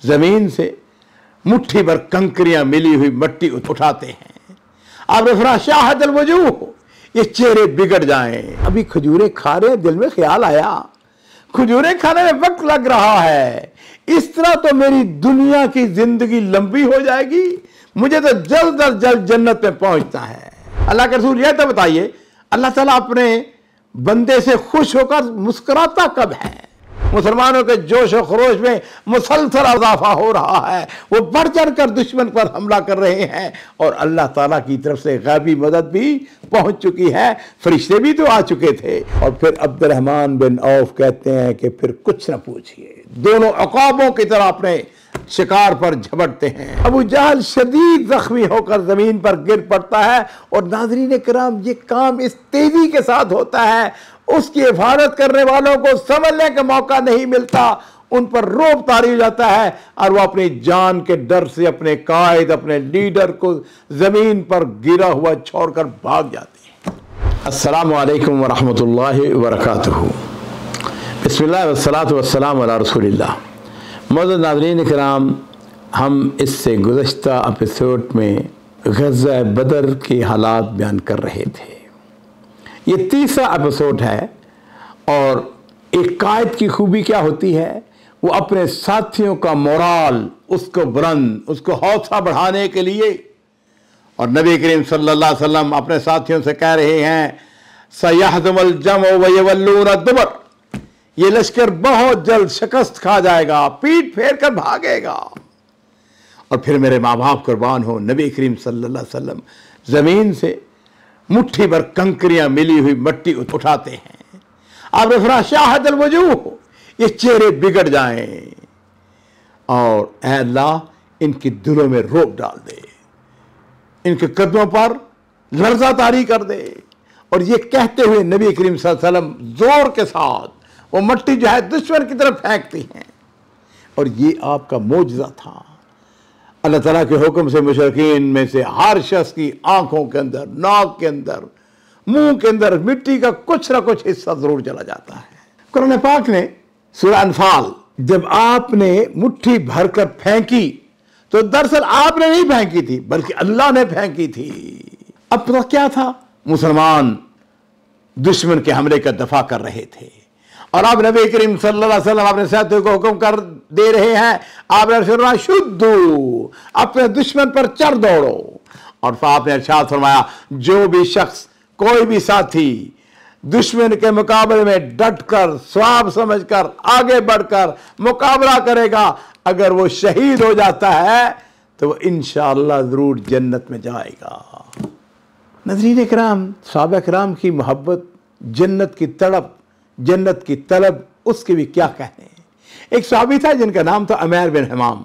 जमीन से मुट्ठी भर कंकरियां मिली हुई मट्टी उठाते हैं। आपने फरमाया शाहदल वजूह, ये चेहरे बिगड़ जाएं। अभी खजूरें खा रहे हैं, दिल में ख्याल आया खजूरें खाने में वक्त लग रहा है, इस तरह तो मेरी दुनिया की जिंदगी लंबी हो जाएगी, मुझे तो जल्द अज जल्द जन्नत में पहुंचना है। अल्लाह के रसूल, यह तो बताइए अल्लाह ताला अपने बंदे से खुश होकर मुस्कुराता कब है? मुसलमानों के जोश और खरोश में मुसलसल इजाफा हो रहा है, वो बढ़ चढ़ कर दुश्मन पर हमला कर रहे हैं और अल्लाह ताला की तरफ से गैबी मदद भी पहुंच चुकी है, फरिश्ते भी तो आ चुके थे। और फिर अब्दुर्रहमान बिन औफ कहते हैं कि फिर कुछ न पूछिए, दोनों अकाबों की तरह अपने शिकार पर झपटते हैं। अबू जहल शदीद जख्मी होकर जमीन पर गिर पड़ता है और नाज़रीन किराम, ये काम इस तेजी के साथ होता है, उसकी हिफाजत करने वालों को समझने का मौका नहीं मिलता, उन पर रोब तारी हो जाता है और वो अपनी जान के डर से अपने कायद, अपने लीडर को जमीन पर गिरा हुआ छोड़कर भाग जाते हैं। अस्सलामु अलैकुम वरहमतुल्लाहि वबरकातुहू। बिस्मिल्लाह वस्सलातु वस्सलामु अला रसूलिल्लाह। मौजूद नाज़रीन किराम, हम इससे गुज़श्ता एपिसोड में ग़ज़वा बदर के हालात बयान कर रहे थे। ये तीसरा एपिसोड है और एक कायद की खूबी क्या होती है, वो अपने साथियों का मोराल, उसको बुलंद, उसको हौसला बढ़ाने के लिए, और नबी करीम सल्लल्लाहु अलैहि वसल्लम अपने साथियों से कह रहे हैं सयहज़मुल जमअ व युवल्लून अद-दुबर, ये लश्कर बहुत जल्द शिकस्त खा जाएगा, पीठ फेर कर भागेगा। और फिर मेरे माँ बाप कुर्बान हो, नबी करीम सल्लल्लाहु अलैहि वसल्लम जमीन से मुट्ठी भर कंकरियां मिली हुई मट्टी उठाते हैं। आपने फरमाया शाहदल वजूह, ये चेहरे बिगड़ जाएं और ऐ अल्लाह इनके दिलों में रोब डाल दे, इनके कदमों पर लर्जा तारी कर दे। और ये कहते हुए नबी करीम सल्लल्लाहु अलैहि वसल्लम जोर के साथ वो मट्टी जो है दुश्मन की तरफ फेंकती हैं। और ये आपका मोजज़ा था। अल्लाह ताला के हुक्म से मुशरिकीन में से हर शख्स की आंखों के अंदर, नाक के अंदर, मुंह के अंदर मिट्टी का कुछ ना कुछ हिस्सा जरूर चला जाता है। कुरान पाक ने सूरह अनफाल, जब आपने मुट्ठी भरकर फेंकी तो दरअसल आपने नहीं फेंकी थी बल्कि अल्लाह ने फेंकी थी। अब तो क्या था, मुसलमान दुश्मन के हमले का दफा कर रहे थे और अब नबी करीम सल्लल्लाहु अलैहि वसल्लम अपने साथियों को हुक्म कर दे रहे हैं, आपने फरमाया शुद्धू, अपने दुश्मन पर चढ़ दौड़ो। और आपने इरशाद फरमाया जो भी शख्स, कोई भी साथी दुश्मन के मुकाबले में डटकर, स्वाब समझकर, आगे बढ़कर मुकाबला करेगा, अगर वो शहीद हो जाता है तो वो इंशाअल्लाह जरूर जन्नत में जाएगा। नज़रीन इकराम, सहाबा किराम की मोहब्बत, जन्नत की तड़प, जन्नत की तलब, उसके भी क्या कहने। एक सहाबी था जिनका नाम था उमैर बिन हमाम।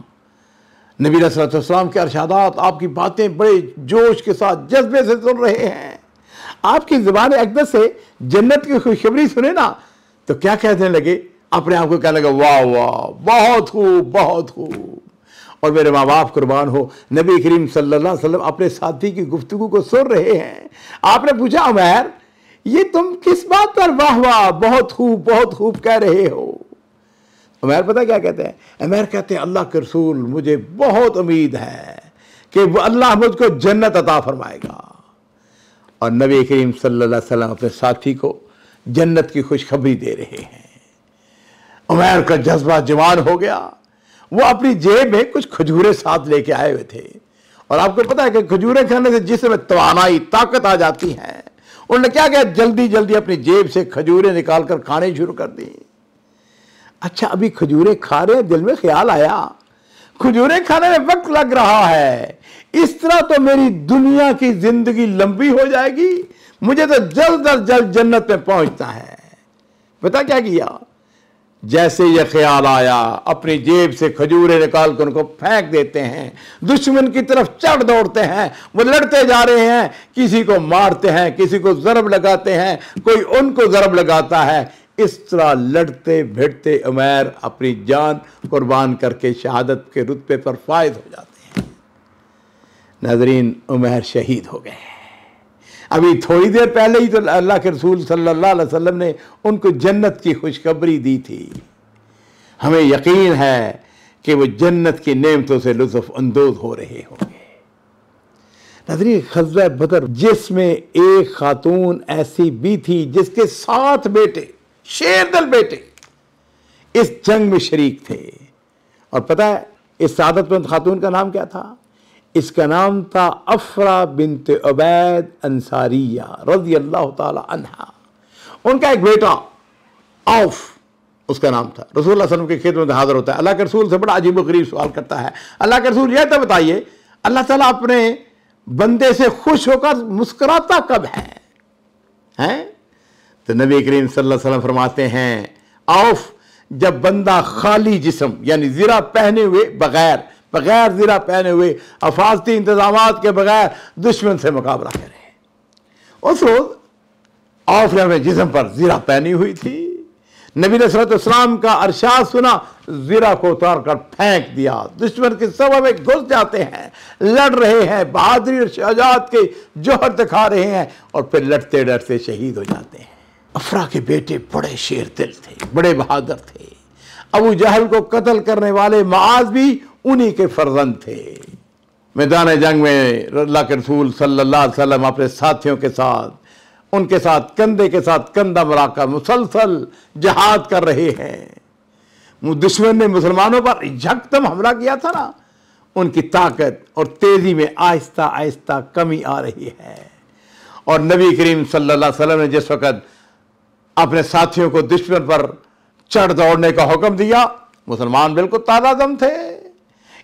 नबी सल्लल्लाहु अलैहि वसल्लम के अरशादात, आपकी बातें बड़े जोश के साथ, जज्बे से सुन रहे हैं। आपकी ज़ुबान अक़दस से जन्नत की खुशखबरी सुने ना तो क्या कहने लगे, अपने आप को कहने लगे वाह वाह, बहुत खूब, बहुत खूब। और मेरे माँ बाप कुर्बान हो, नबी करीम सल्लल्लाहु अलैहि वसल्लम अपने साथी की गुफ्तगू को सुन रहे हैं। आपने पूछा उमैर, ये तुम किस बात पर वाह वाह, बहुत खूब कह रहे हो? उमैर पता क्या कहते हैं? उमैर कहते हैं अल्लाह के रसूल, मुझे बहुत उम्मीद है कि वो अल्लाह मुझको जन्नत अता फरमाएगा। और नबी करीम सल्लल्लाहु अलैहि वसल्लम अपने साथी को जन्नत की खुशखबरी दे रहे हैं। उमैर का जज्बा जवान हो गया। वो अपनी जेब में कुछ खजूरें साथ लेके आए हुए थे और आपको पता है कि खजूरें खाने से जिसमें तवानाई, ताकत आ जाती है। उन्होंने क्या किया, जल्दी जल्दी अपनी जेब से खजूरें निकालकर खाने शुरू कर दी। अच्छा, अभी खजूरें खा रहे हैं, दिल में ख्याल आया खजूरें खाने में वक्त लग रहा है, इस तरह तो मेरी दुनिया की जिंदगी लंबी हो जाएगी, मुझे तो जल्द अज जल्द जन्नत में पहुंचना है। पता क्या किया, जैसे यह ख्याल आया अपनी जेब से खजूरें निकाल कर उनको फेंक देते हैं, दुश्मन की तरफ चढ़ दौड़ते हैं। वो लड़ते जा रहे हैं, किसी को मारते हैं, किसी को जरब लगाते हैं, कोई उनको जरब लगाता है। इस तरह लड़ते भिड़ते उमैर अपनी जान कुर्बान करके शहादत के रुतबे पर फायज हो जाते हैं। नाज़रीन, उमैर शहीद हो गए। अभी थोड़ी देर पहले ही तो अल्लाह के रसूल सल्लल्लाहु अलैहि वसल्लम ने उनको जन्नत की खुशखबरी दी थी। हमें यकीन है कि वो जन्नत की नेमतों से लुत्फ अंदोज हो रहे होंगे। नाज़रीन, ग़ज़वा बदर जिसमें एक खातून ऐसी भी थी जिसके 7 बेटे, शेरदल बेटे, इस जंग में शरीक थे। और पता है इस सादतमंद खातून का नाम क्या था? इसका नाम था अफरा बिन्त उबैद अंसारिया रज़ी अल्लाह ताला अन्हा। उनका एक बेटा औफ उसका नाम था। रसूलुल्लाह सल्लल्लाहु अलैहि वसल्लम की खिदमत में हाजिर होता है। अल्लाह के रसूल से बड़ा अजीब गरीब सवाल करता है। अल्लाह के रसूल, यह तो बताइए, अल्लाह ताला अपने बंदे से खुश होकर मुस्कुराता कब है? तो नबी करीम सल्लल्लाहु अलैहि वसल्लम फरमाते हैं, औफ, जब बंदा खाली जिस्म यानी ज़िरा पहने हुए बगैर ज़िरा पहने हुए हिफाजती इंतजामात के बगैर दुश्मन से मुकाबला करे। उस रोज औफ ने अपने जिस्म पर ज़िरा पहनी हुई थी। नबी अलैहिस्सलाम का अरशाद सुना, ज़िरा को उतार कर फेंक दिया। दुश्मन के सवा में घुस जाते हैं, लड़ रहे हैं, बहादुरी और शजाअत के जौहर दिखा रहे हैं और फिर लड़ते लड़ते शहीद हो जाते हैं। अफरा के बेटे बड़े शेर दिल थे, बड़े बहादुर थे। अबू जहल को कत्ल करने वाले मुआज भी उन्हीं के फर्जंद थे। मैदान जंग में अल्लाह के रसूल सल्लल्लाहु अलैहि वसल्लम अपने साथियों के साथ, उनके साथ कंधे के साथ कंधा मिलाकर मुसलसल जहाद कर रहे हैं। दुश्मन ने मुसलमानों पर झकदम हमला किया था ना, उनकी ताकत और तेजी में आहिस्ता आहिस्ता कमी आ रही है। और नबी करीम सल्लल्लाहु अलैहि वसल्लम ने जिस वक़्त अपने साथियों को दुश्मन पर चढ़ दौड़ने का हुक्म दिया, मुसलमान बिल्कुल ताज़ादम थे।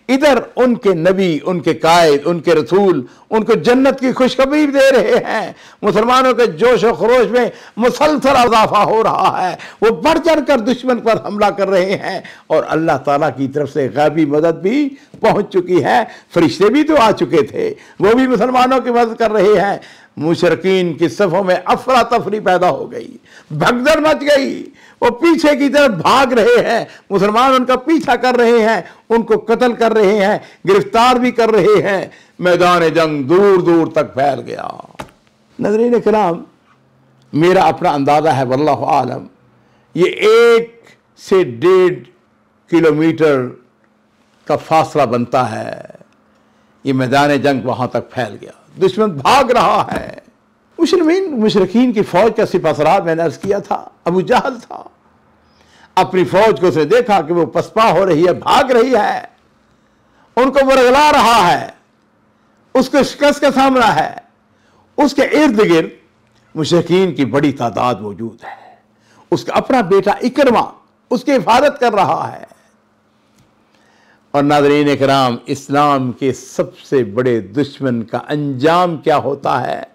इधर उनके नबी, उनके कायद, उनके रसूल उनको जन्नत की खुशखबरी दे रहे हैं। मुसलमानों के जोश और खरोश में मुसलसल इजाफा हो रहा है। वो बढ़ चढ़ कर दुश्मन पर हमला कर रहे हैं और अल्लाह ताला की तरफ से गैबी मदद भी पहुंच चुकी है। फरिश्ते भी तो आ चुके थे, वो भी मुसलमानों की मदद कर रहे हैं। मुशरिकीन की सफ़ों में अफरा तफरी पैदा हो गई, भगदड़ मच गई। वो पीछे की तरफ भाग रहे हैं, मुसलमान उनका पीछा कर रहे हैं, उनको कत्ल कर रहे हैं, गिरफ्तार भी कर रहे हैं। मैदान जंग दूर दूर तक फैल गया। नाज़रीन किराम, मेरा अपना अंदाज़ा है, वल्लाहु आलम, ये 1 से 1.5 किलोमीटर का फासला बनता है। ये मैदान जंग वहाँ तक फैल गया, दुश्मन भाग रहा है। मुशरिकीन की फौज का सिपासरार मैंने अर्ज किया था, अबू जहल था। अपनी फौज को उसने देखा कि वो पसपा हो रही है, भाग रही है, उनको वरगला रहा है, उसको शिकस्त का सामना है। उसके इर्द गिर्द मुशरिकीन की बड़ी तादाद मौजूद है। उसका अपना बेटा इकरमा उसकी हिफाजत कर रहा है। और नाज़रीन इकराम, इस्लाम के सबसे बड़े दुश्मन का अंजाम क्या होता है,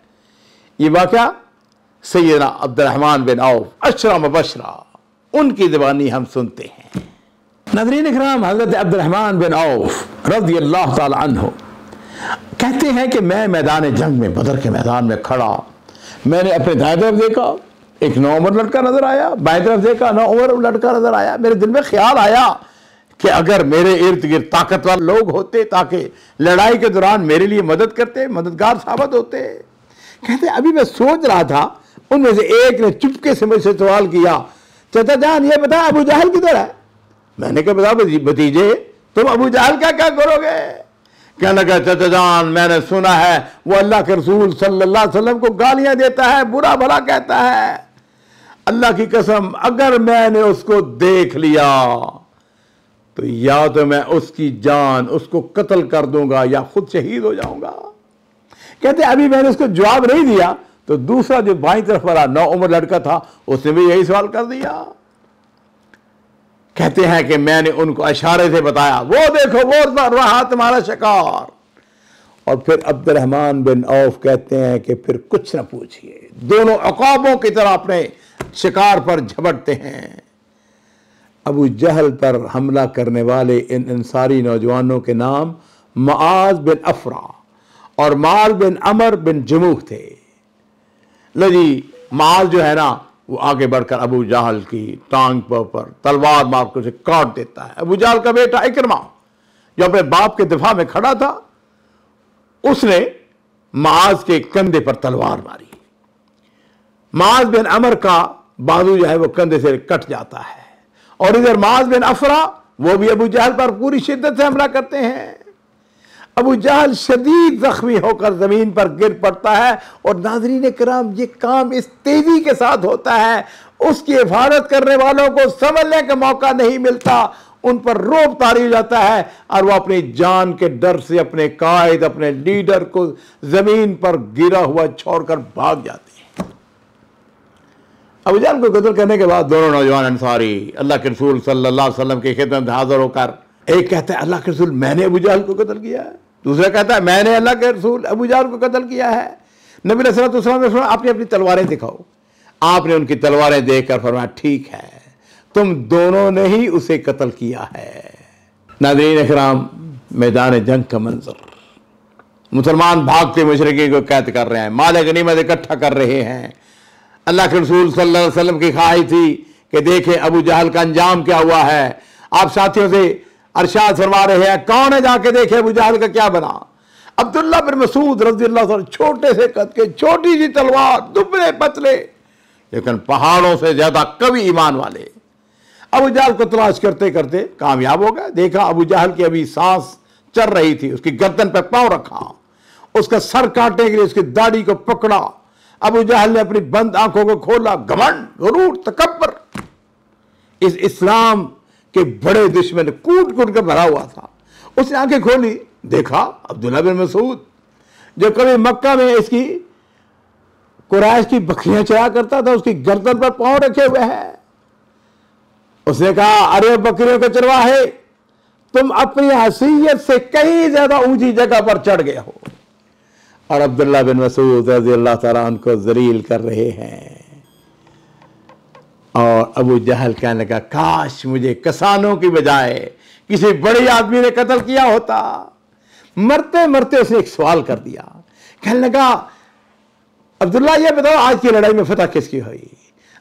ये वाक़या सैयदना Abdurrahman bin of Ashara Mubashra, उनकी ज़बानी हम सुनते हैं। नाज़रीन इकराम, हज़रत अब्दुर्रहमान बिन औफ रज़ी अल्लाह ताला अन्हु कहते हैं कि मैं मैदान जंग में, बदर के मैदान में खड़ा, मैंने अपने दाएं तरफ देखा, एक 9 उम्र लड़का नजर आया, बाएं तरफ देखा, 9 उम्र लड़का नजर आया। मेरे दिल में ख्याल आया कि अगर मेरे इर्द गिर्द ताकतवर लोग होते ताकि लड़ाई के दौरान मेरे लिए मदद करते, मददगार साबित होते। कहते अभी मैं सोच रहा था, उनमें से एक ने चुपके से मुझसे सवाल किया, चाचा जान ये बता अबू जहल किधर है? मैंने कहा बता भतीजे, तुम अबू जहल क्या क्या करोगे? कहने लगा चाचा जान, मैंने सुना है वो अल्लाह के रसूल सल्लल्लाहु अलैहि वसल्लम को गालियां देता है, बुरा भला कहता है। अल्लाह की कसम, अगर मैंने उसको देख लिया तो या तो मैं उसकी जान, उसको कत्ल कर दूंगा या खुद शहीद हो जाऊंगा। कहते अभी मैंने उसको जवाब नहीं दिया तो दूसरा जो बाईं तरफ वाला 9 उम्र लड़का था, उसने भी यही सवाल कर दिया। कहते हैं कि मैंने उनको इशारे से बताया, वो देखो वो रहा तुम्हारा शिकार। और फिर अब्दुर्रहमान बिन औफ कहते हैं कि फिर कुछ न पूछिए, दोनों अकाबों की तरह अपने शिकार पर झपटते हैं। अबू जहल पर हमला करने वाले इन अंसारी नौजवानों के नाम मुआज बिन अफरा और माल बिन अमर बिन जमूह थे। लो जी, माल जो है ना, वो आगे बढ़कर अबू जहल की टांग पर तलवार मार कर उसे काट देता है। अबू जहल का बेटा इकरमा जो अपने बाप के दिफा में खड़ा था, उसने मुआज के कंधे पर तलवार मारी। मुआज बिन अमर का बाजू जो है वो कंधे से कट जाता है और इधर मुआज बिन अफरा वो भी अबू जहल पर पूरी शिद्दत से हमला करते हैं। अबू जहल शदीद जख्मी होकर जमीन पर गिर पड़ता है और नाज़रीन किराम ये काम इस तेजी के साथ होता है, उसकी हिफाजत करने वालों को समझने का मौका नहीं मिलता, उन पर रोब तारी हो जाता है और वो अपनी जान के डर से अपने कायद, अपने लीडर को जमीन पर गिरा हुआ छोड़कर भाग जाते हैं। अबू जहल को कत्ल करने के बाद दोनों नौजवान अंसारी अल्लाह के रसूल सल्लल्लाहु अलैहि वसल्लम की खिदमत में हाजिर होकर, एक कहता है अल्लाह के रसूल मैंने अबू जहल को कत्ल किया है, दूसरा कहता है मैंने अल्लाह के रसूल अबू जहल को कत्ल किया है। नबी सल्लल्लाहु अलैहि वसल्लम अपनी अपनी तलवारें दिखाओ। आपने उनकी तलवारें देखकर फरमाया ठीक है, तुम दोनों ने ही उसे कत्ल किया है। नाज़रीन इकराम, मैदान जंग का मंजर, मुसलमान भागते मुशरिकीन को कैद कर रहे हैं, माल गनीमत इकट्ठा कर रहे हैं। अल्लाह के रसूल सल्लल्लाहु अलैहि वसल्लम की ख्वाहिश थी कि देखें अबू जहल का अंजाम क्या हुआ है। आप साथियों से अरशाद फरमा रहे हैं, कौन है जाके देखे अबू जहल का क्या बना। अब्दुल्ला बिन मसूद रज़ियल्लाहु अन्हु, छोटे से कद के, छोटी सी तलवार, दुबले पतले, लेकिन पहाड़ों से ज्यादा कवि ईमान वाले। अबू जहल को तलाश करते करते कामयाब हो गए। देखा अबू जहल की अभी सांस चल रही थी, उसकी गर्दन पर पांव रखा, उसका सर काटने के लिए उसकी दाढ़ी को पकड़ा। अबू जहल ने अपनी बंद आंखों को खोला, घमंड, गुरूर, तकब्बर, इस इस्लाम के बड़े दुश्मन कूट कूट कर भरा हुआ था। उसने आंखें खोली, देखा अब्दुल्ला बिन मसूद जो कभी मक्का में इसकी कुरैश की बकरियां चरा करता था, उसकी गर्दन पर पांव रखे हुए हैं। उसने कहा अरे बकरियों के चरवाहे, तुम अपनी हैसियत से कहीं ज्यादा ऊंची जगह पर चढ़ गए हो। और अब्दुल्ला बिन मसूद रज़ियल्लाहु ताला उनको जलील कर रहे हैं। और अबू जहल कहने लगा काश मुझे किसानों की बजाय किसी बड़े आदमी ने कत्ल किया होता। मरते मरते उसने एक सवाल कर दिया, कहने लगा अब्दुल्ला ये बताओ आज की लड़ाई में फतह किसकी हुई।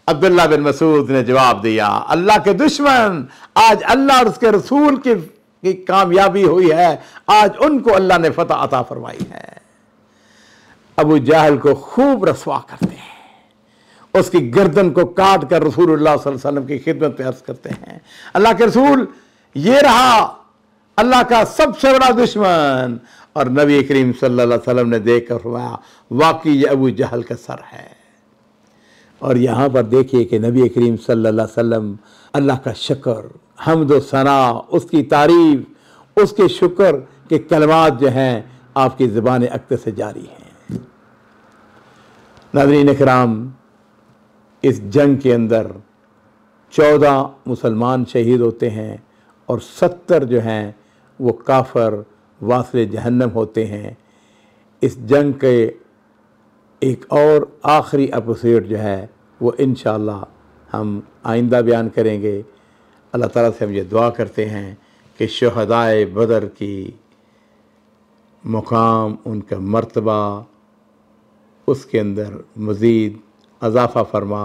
अब्दुल्ला बिन मसूद ने जवाब दिया, अल्लाह के दुश्मन, आज अल्लाह और उसके रसूल की कामयाबी हुई है, आज उनको अल्लाह ने फतह अता फरमाई है। अबू जहल को खूब रसवा करते हैं, उसकी गर्दन को काट कर रसूलुल्लाह सल्लल्लाहु अलैहि वसल्लम की खिदमत में अर्ज करते हैं, अल्लाह के रसूल ये रहा अल्लाह का सबसे बड़ा दुश्मन। और नबी करीम सल्लल्लाहु अलैहि वसल्लम ने देखकर फरमाया वाकई ये अबू जहल का सर है। और यहाँ पर देखिए कि नबी करीम सल्लल्लाहु अलैहि वसल्लम अल्लाह का शुक्र, हम्द व सना, उसकी तारीफ, उसके शुक्र के कलमात जो हैं आपकी ज़ुबान अक़्तर से जारी हैं। नाज़रीन इकराम, इस जंग के अंदर 14 मुसलमान शहीद होते हैं और 70 जो हैं वो काफर वासिल जहन्नम होते हैं। इस जंग के एक और आखिरी एपिसोड जो है वो इंशाअल्लाह हम आइंदा बयान करेंगे। अल्लाह ताला से हम ये दुआ करते हैं कि शुहदाए बदर की मुकाम, उनका मर्तबा, उसके अंदर मज़ीद अज़ाफ़ा फरमा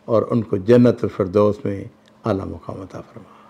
और उनको जन्नतुल फ़िरदौस में आला मुकाम अता फरमा।